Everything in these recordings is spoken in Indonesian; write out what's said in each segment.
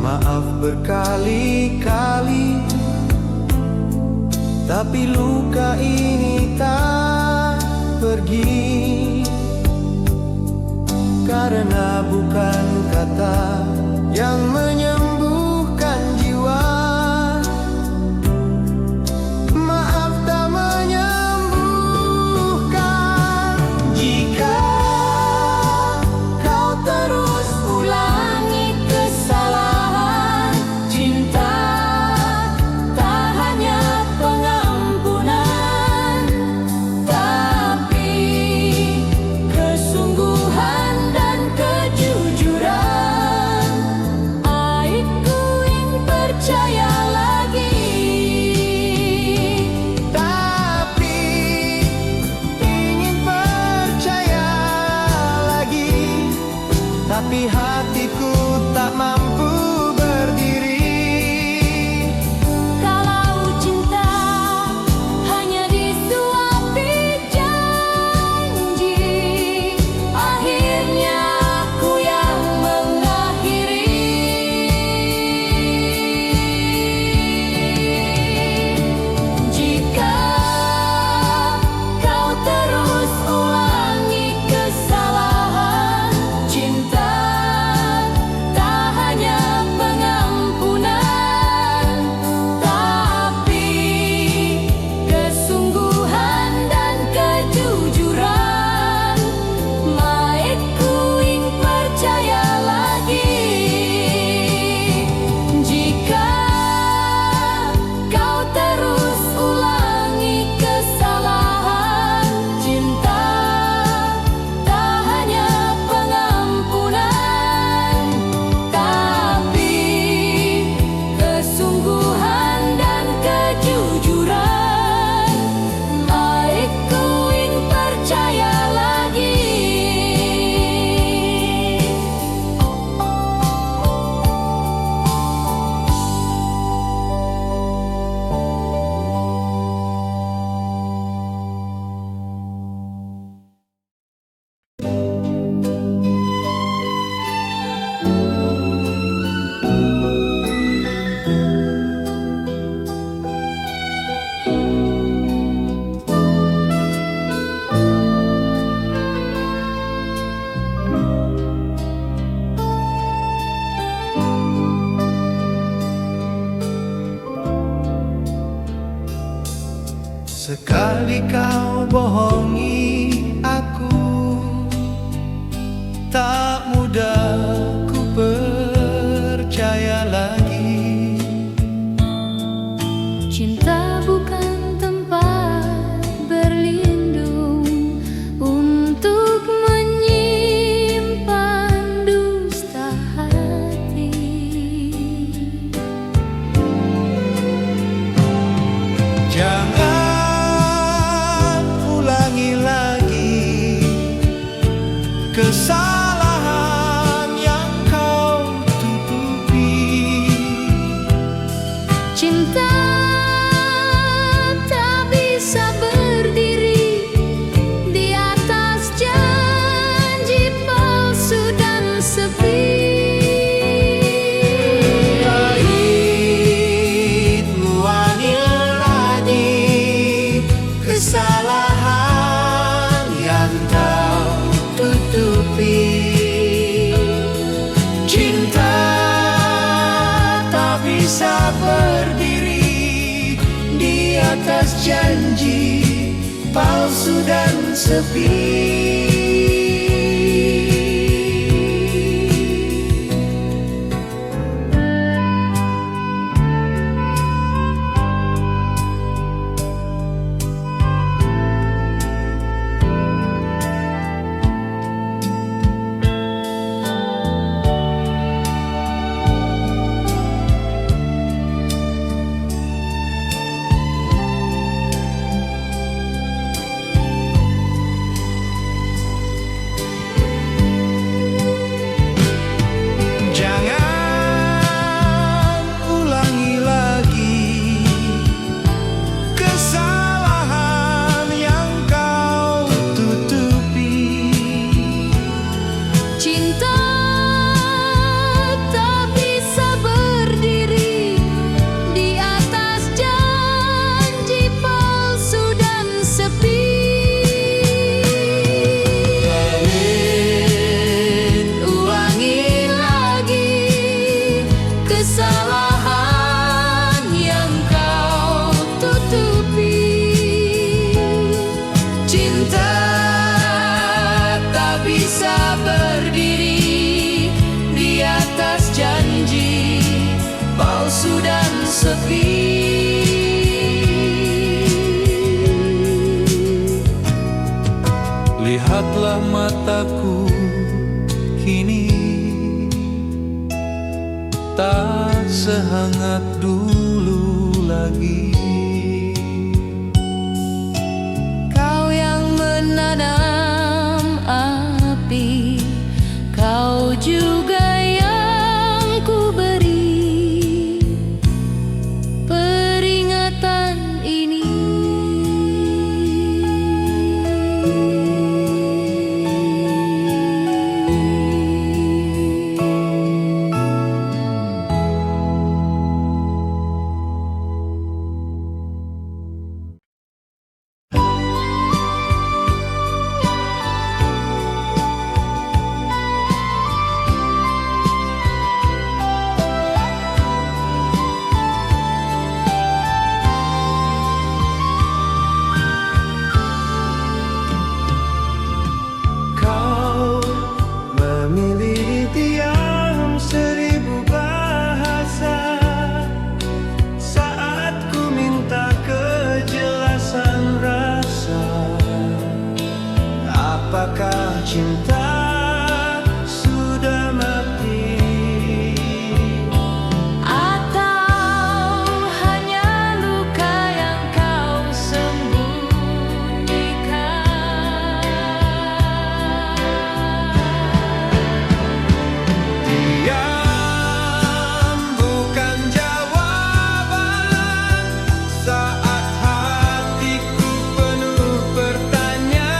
Maaf berkali-kali, tapi luka ini tak pergi. Karena bukan kata yang menyembuhkan jiwa. Maaf tak menyembuhkan. Jika kau terus ulangi kesalahan, cinta tak hanya pengampunan, tapi kesungguhan dan kejujuran. Aku ingin percaya lagi, tapi ingin percaya lagi, tapi hatiku tak mampu berdiri. Kalau cinta hanya disuapi janji, akhirnya aku yang mengakhiri. Jika kau terus ulangi kesalahan, cinta tak hanya pengampunan, tapi kesungguhan dan kejujuran. Maitku ingin percaya lagi. Jika kau terus ulangi kesalahan, cinta tak hanya pengampunan, tapi kesungguhan dan kejujuran. Aku ingin percaya lagi. Sekali kau bohongi aku, tak mudah ku percaya lagi. Cinta bukan tempat berlindung untuk menyimpan dusta hati. Jangan ulangi lagi kesalahan yang kau tutupi. Cinta tak bisa berdiri di atas janji palsu dan sepi. Pahit ulangi lagi kesalahan yang kau tutupi. Cinta tak bisa berdiri di atas janji palsu dan sepi. sepi. Lihatlah mataku kini tak sehangat dulu lagi. Kau yang menanam api, kau juga yang ku beri peringatan ini. Apakah cinta sudah mati? Atau hanya luka yang kau sembunyikan? Diam bukan jawaban saat hatiku penuh pertanyaan.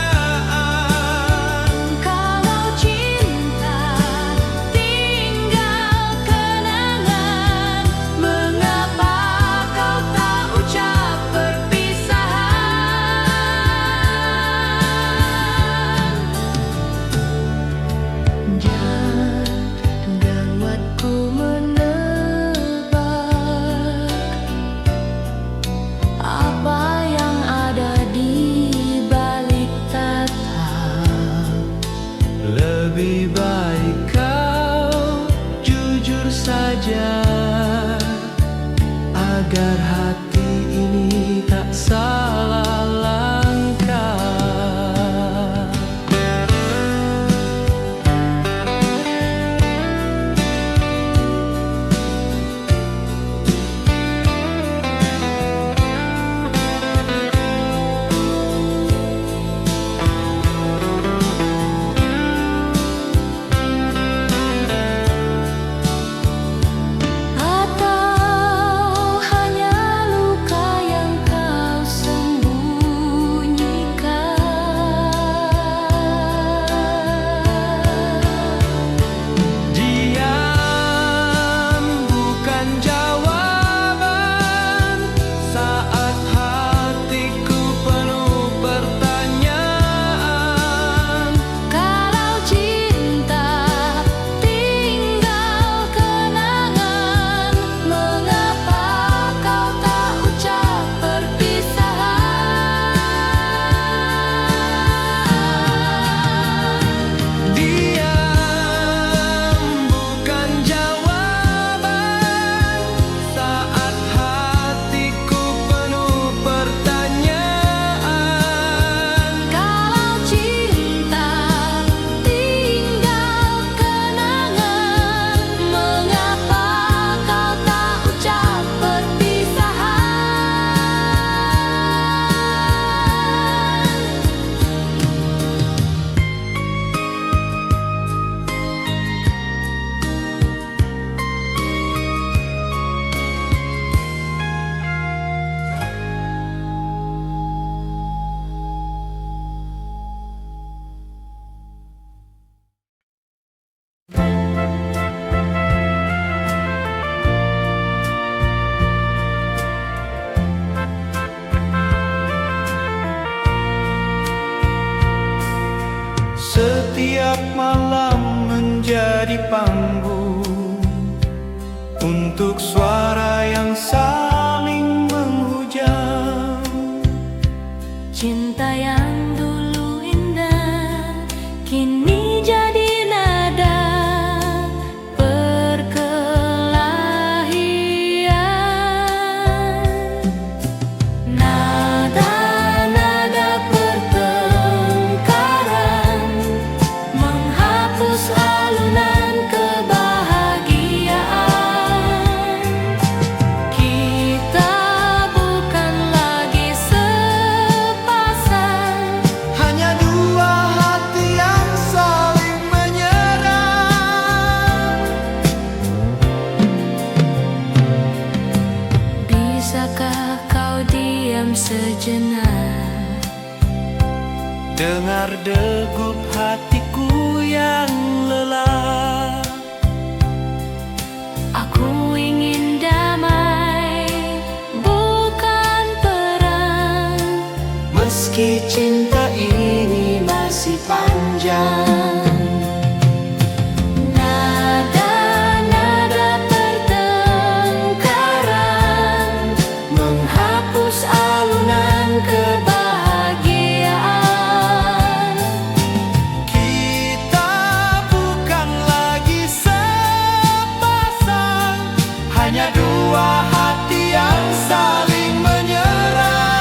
Lebih baik kau jujur saja agar hati ini tak salah langkah. Setiap malam menjadi panggung untuk suara yang saling menghujam. Cinta yang dulu indah kini jadi nada perkelahian. sejenak. Dengar degup hatiku yang lelah. Aku ingin damai, bukan perang. Meski cinta ini masih panjang. Nada-nada pertengkaran Menghapus alunan kebahagiaan. Kita bukan lagi sepasang, hanya dua hati yang saling menyerang.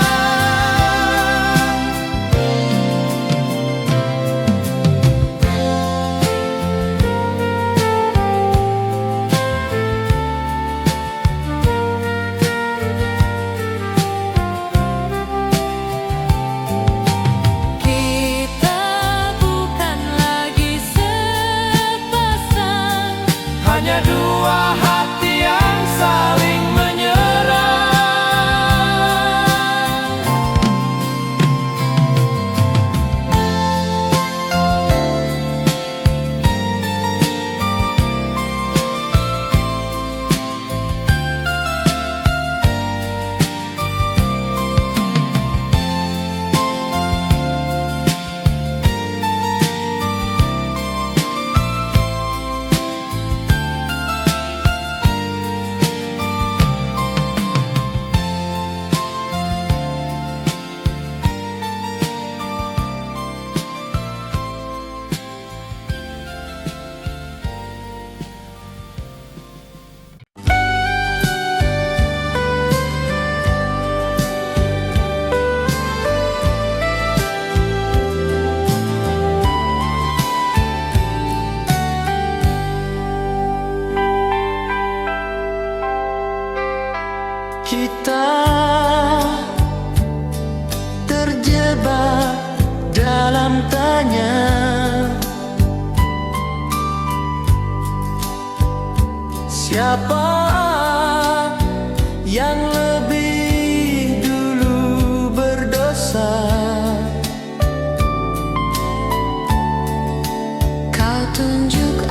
kita bukan lagi sepasang, Hanya dua hati yang saling menyerang. Kita terjebak dalam tanya, siapa yang lebih dulu berdosa? kau tunjuk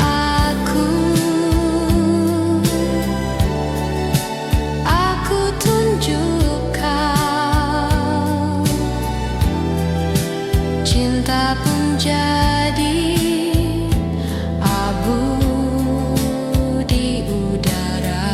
aku tunjuk kau. Cinta pun jadi abu di udara.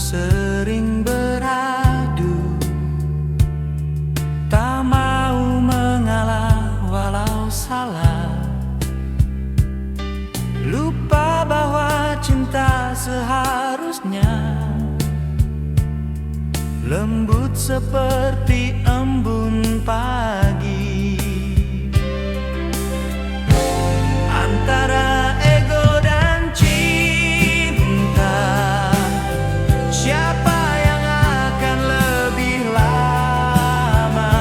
sering beradu, tak mau mengalah walau salah. Lupa bahwa cinta seharusnya lembut seperti embun pagi. Antara ego dan cinta, siapa yang akan lebih lama?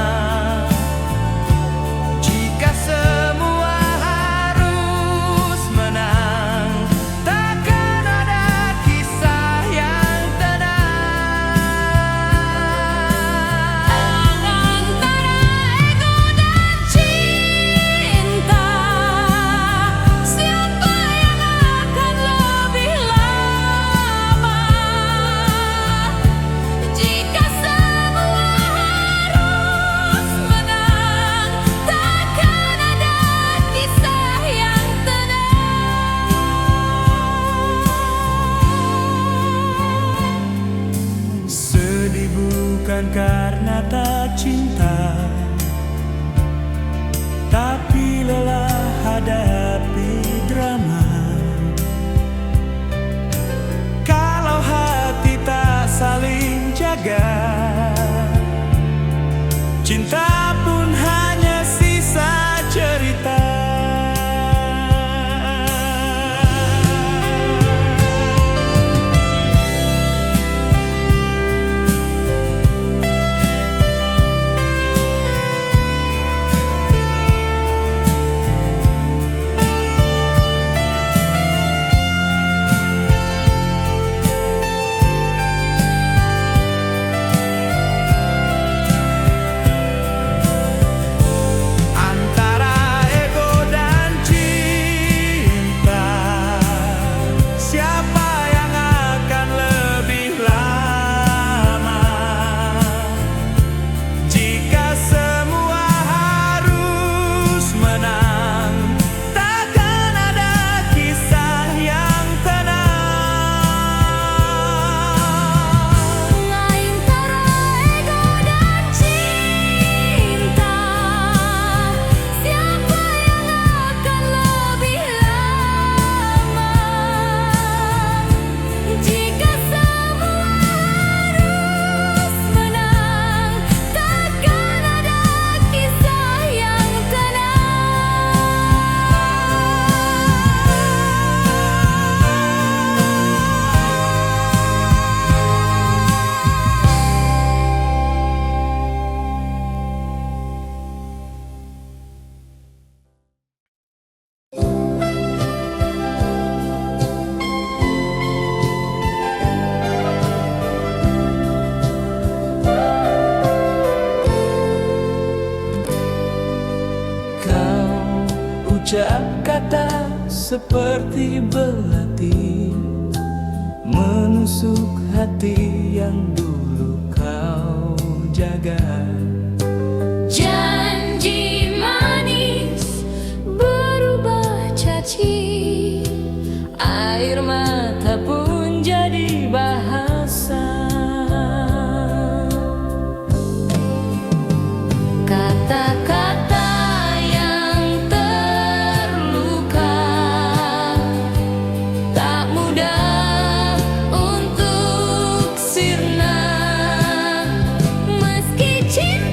Jika semua harus menang, takkan ada kisah yang tenang. Antara ego dan cinta, siapa yang akan lebih lama? Jika semua harus menang, takkan ada kisah yang tenang. Sedih bukan karena tak cinta, tapi lelah hadapi drama. Kalau hati tak saling jaga, cinta pun hanya sisa cerita. Antara ego dan cinta, siapa yang akan lebih lama? Jika semua harus menang, takkan ada kisah yang tenang. Antara ego dan cinta, siapa yang akan lebih lama? Jika semua harus menang, takkan ada kisah yang Kau ucap kata seperti belati, menusuk hati yang dulu kau jaga. janji manis berubah caci, air mata pun jadi bahasa. Kata-kata yang terluka tak mudah untuk sirna, meski cinta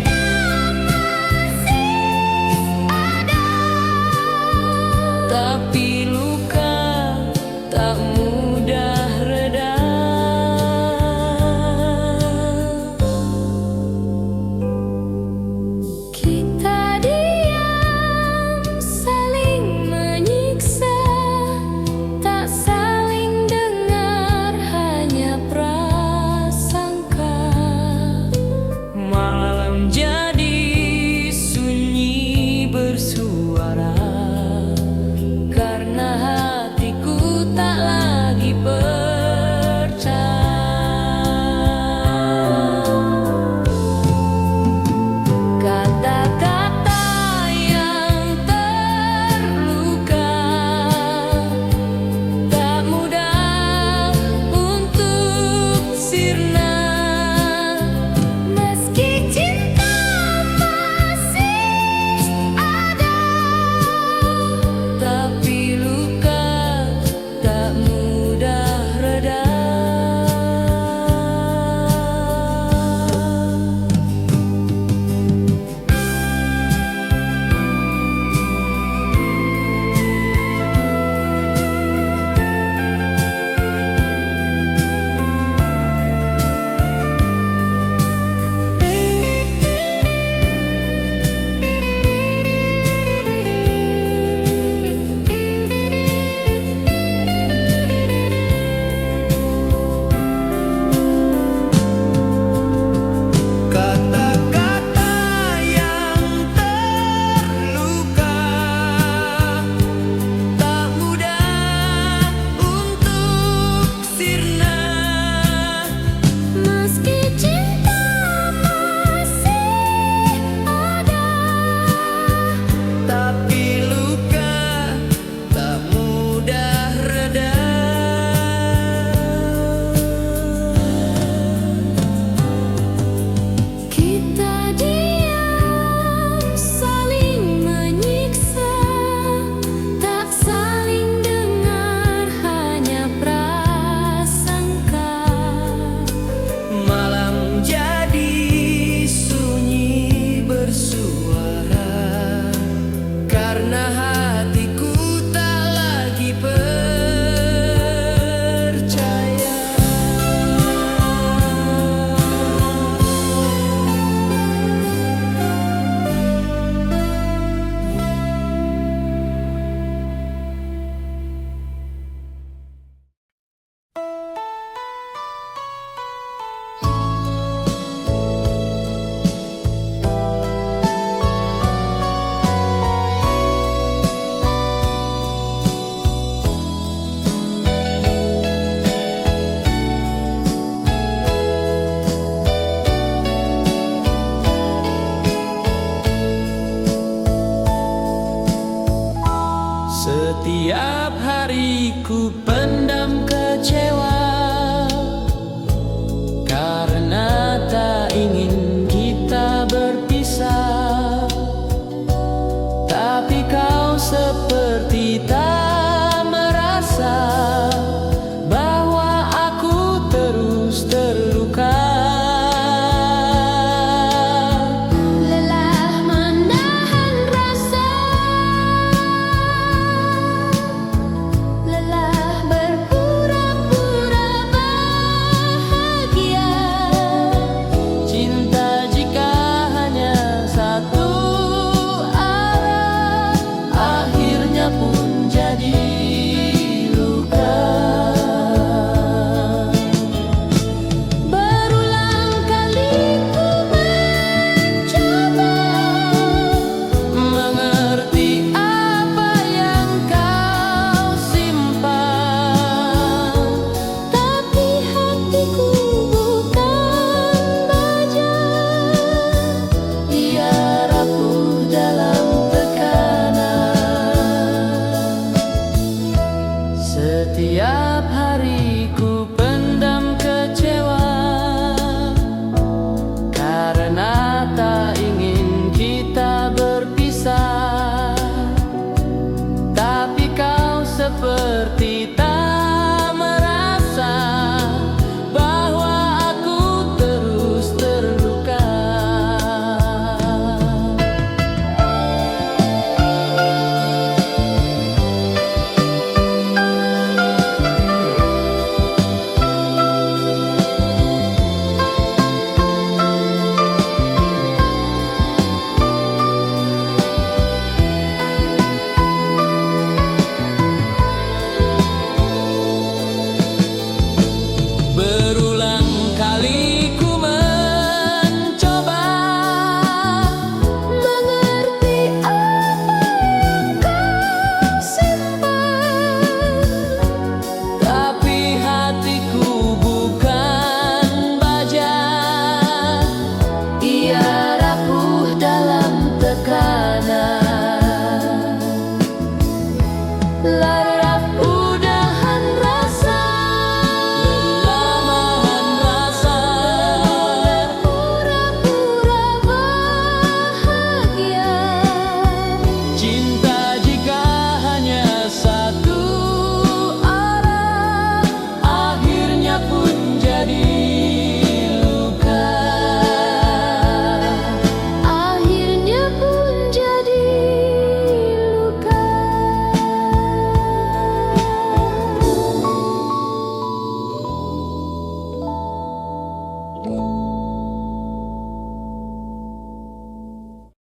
sirna. Meski cinta masih ada, tapi luka tak mudah reda. Kata-kata yang terluka tak mudah untuk sirna. Meski cinta masih ada, Tapi luka tak mudah reda. kita diam saling menyiksa, tak saling dengar, hanya prasangka. Malam jadi sunyi bersuara karena hatiku tak lagi percaya. Setiap hari ku pendam kecewa karena tak ingin kita berpisah. Tapi kau seperti tak merasa bahwa aku terus terluka.